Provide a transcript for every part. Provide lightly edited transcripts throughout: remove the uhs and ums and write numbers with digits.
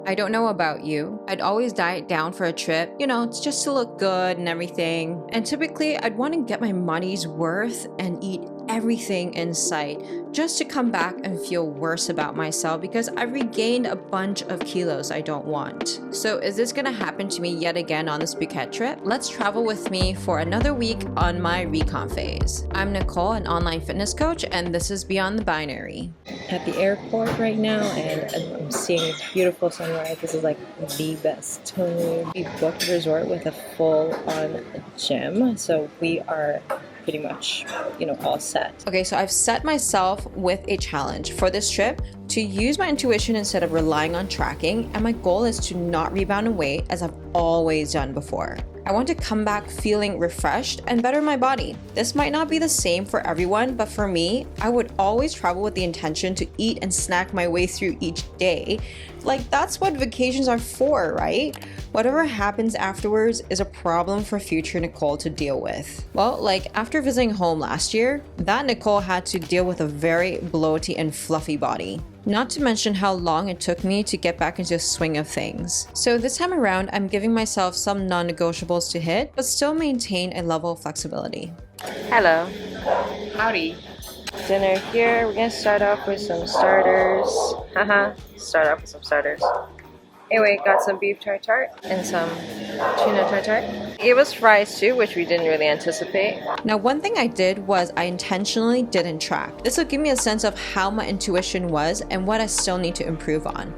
I don't know about you. I'd always diet down for a trip, it's just to look good and everything. And typically, I'd want to get my money's worth and eat everything in sight just to come back and feel worse about myself because I've regained a bunch of kilos I don't want. So, is this gonna happen to me yet again on this Phuket trip? Let's travel with me for another week on my recon phase. I'm Nicole, an online fitness coach, and this is Beyond the Binary. At the airport right now, and I'm seeing a beautiful sunrise. This is like the best time. We booked a resort with a full-on gym, so we are pretty much, all set. Okay, so I've set myself with a challenge for this trip to use my intuition instead of relying on tracking, and my goal is to not rebound and weight as I've always done before. I want to come back feeling refreshed and better in my body. This might not be the same for everyone, but for me, I would always travel with the intention to eat and snack my way through each day. Like, that's what vacations are for, right? Whatever happens afterwards is a problem for future Nicole to deal with. Well, like after visiting home last year, that Nicole had to deal with a very bloaty and fluffy body. Not to mention how long it took me to get back into the swing of things. So this time around, I'm giving myself some non-negotiables to hit, but still maintain a level of flexibility. Hello. Howdy. Dinner here. We're gonna start off with some starters. Start off with some starters. Anyway, got some beef tartare and some tuna tartare. It was fries too, which we didn't really anticipate. Now, one thing I did was I intentionally didn't track. This will give me a sense of how my intuition was and what I still need to improve on.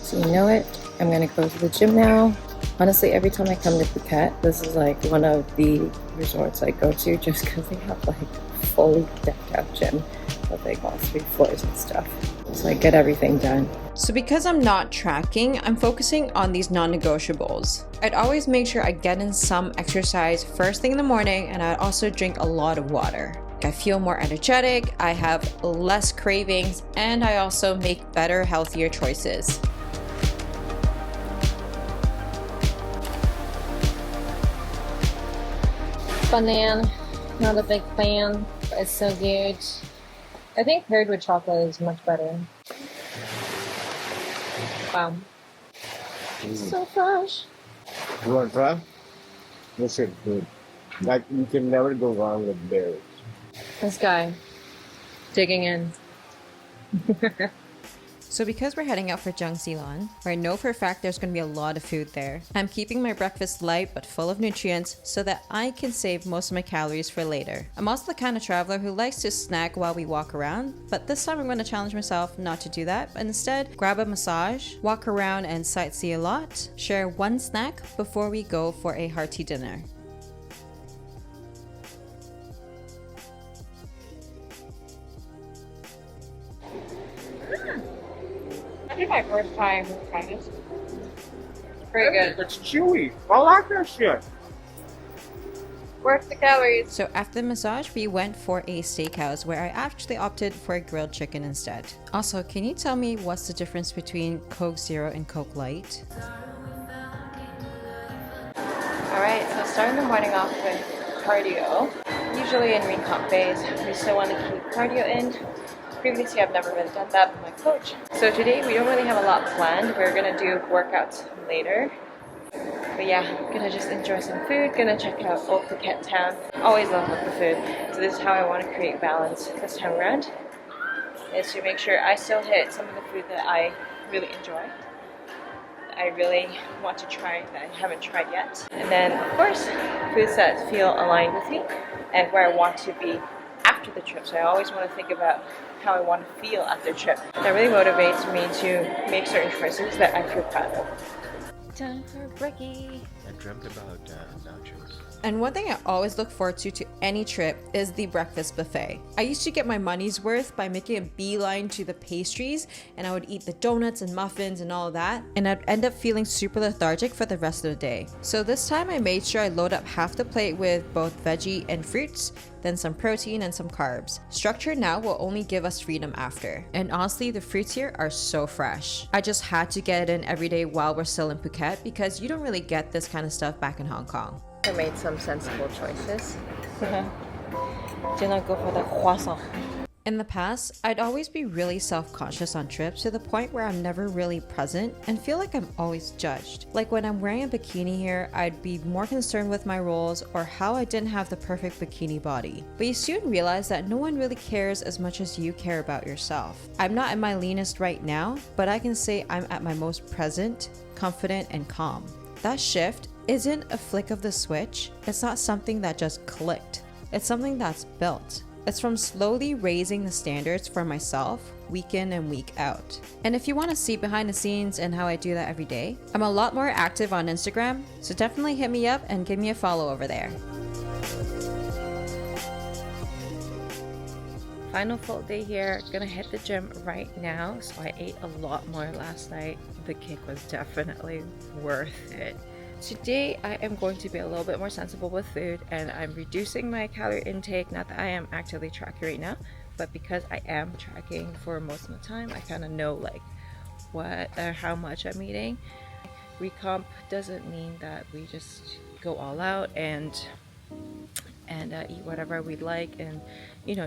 So you know it, I'm gonna go to the gym now. Honestly, every time I come to Phuket, this is like one of the resorts I go to just because they have like fully decked out gym with like all 3 floors and stuff. So I get everything done. So because I'm not tracking, I'm focusing on these non-negotiables. I'd always make sure I get in some exercise first thing in the morning, and I'd also drink a lot of water. I feel more energetic, I have less cravings, and I also make better, healthier choices. Banana, not a big fan, but it's so good. I think paired with chocolate is much better. Wow. So fresh. You want to try? This is good. Like, you can never go wrong with berries. This guy, digging in. So because we're heading out for Jangsilon, where I know for a fact there's going to be a lot of food there, I'm keeping my breakfast light but full of nutrients so that I can save most of my calories for later. I'm also the kind of traveler who likes to snack while we walk around, but this time I'm going to challenge myself not to do that, but instead grab a massage, walk around and sightsee a lot, share one snack before we go for a hearty dinner. I think my first time trying this. Pretty good. It's chewy. I like that shit. Worth the calories. So after the massage, we went for a steakhouse where I actually opted for a grilled chicken instead. Also, can you tell me what's the difference between Coke Zero and Coke Light? Alright, so starting the morning off with cardio. Usually in recomp phase, we still want to keep cardio in. Previously, I've never really done that with my coach. So today, we don't really have a lot planned. We're gonna do workouts later. But yeah, gonna just enjoy some food, gonna check out Old Phuket town. Always love local food. So this is how I want to create balance this time around. Is to make sure I still hit some of the food that I really enjoy. I really want to try that I haven't tried yet. And then, of course, foods that feel aligned with me and where I want to be after the trip. So I always want to think about how I want to feel after the trip. That really motivates me to make certain choices that I feel proud of. Time for brekkie. I dreamt about nachos. And one thing I always look forward to any trip is the breakfast buffet. I used to get my money's worth by making a beeline to the pastries, and I would eat the donuts and muffins and all of that, and I'd end up feeling super lethargic for the rest of the day. So this time I made sure I load up half the plate with both veggie and fruits, then some protein and some carbs. Structure now will only give us freedom after. And honestly, the fruits here are so fresh. I just had to get it in every day while we're still in Phuket because you don't really get this kind of stuff back in Hong Kong. I made some sensible choices. Did not go for the croissant. In the past, I'd always be really self-conscious on trips to the point where I'm never really present and feel like I'm always judged. Like when I'm wearing a bikini here, I'd be more concerned with my rolls or how I didn't have the perfect bikini body. But you soon realize that no one really cares as much as you care about yourself. I'm not at my leanest right now, but I can say I'm at my most present, confident, and calm. That shift isn't a flick of the switch. It's not something that just clicked. It's something that's built. It's from slowly raising the standards for myself week in and week out. And if you want to see behind the scenes and how I do that every day, I'm a lot more active on Instagram, so definitely hit me up and give me a follow over there. Final full day here. Gonna hit the gym right now. So I ate a lot more last night. The kick was definitely worth it. Today I am going to be a little bit more sensible with food, and I'm reducing my calorie intake. Not that I am actively tracking right now, but because I am tracking for most of the time, I kind of know like what or how much I'm eating. Recomp doesn't mean that we just go all out and eat whatever we'd like and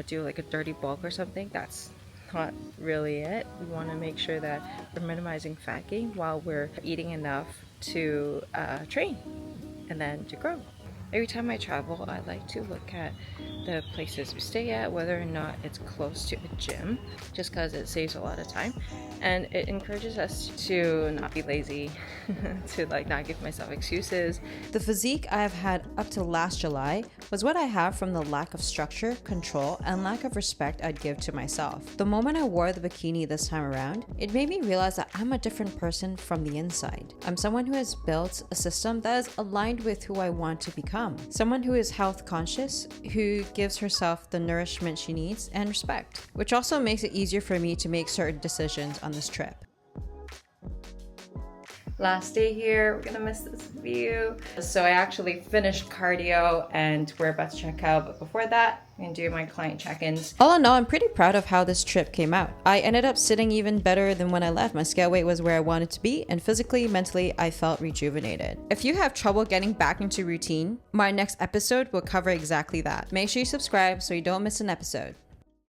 do like a dirty bulk or something. That's not really it. We want to make sure that we're minimizing fat gain while we're eating enough to train and then to grow. Every time I travel, I like to look at the places we stay at, whether or not it's close to a gym, just because it saves a lot of time and it encourages us to not be lazy, to like not give myself excuses. The physique I have had up to last July was what I have from the lack of structure, control, and lack of respect I'd give to myself. The moment I wore the bikini this time around, it made me realize that I'm a different person from the inside. I'm someone who has built a system that is aligned with who I want to become. Someone who is health conscious, who gives herself the nourishment she needs and respect, which also makes it easier for me to make certain decisions on this trip. Last day here, we're gonna miss this view. So I actually finished cardio and we're about to check out, but before that, I'm gonna do my client check-ins. All in all, I'm pretty proud of how this trip came out. I ended up sitting even better than when I left. My scale weight was where I wanted to be, and physically, mentally, I felt rejuvenated. If you have trouble getting back into routine, my next episode will cover exactly that. Make sure you subscribe so you don't miss an episode.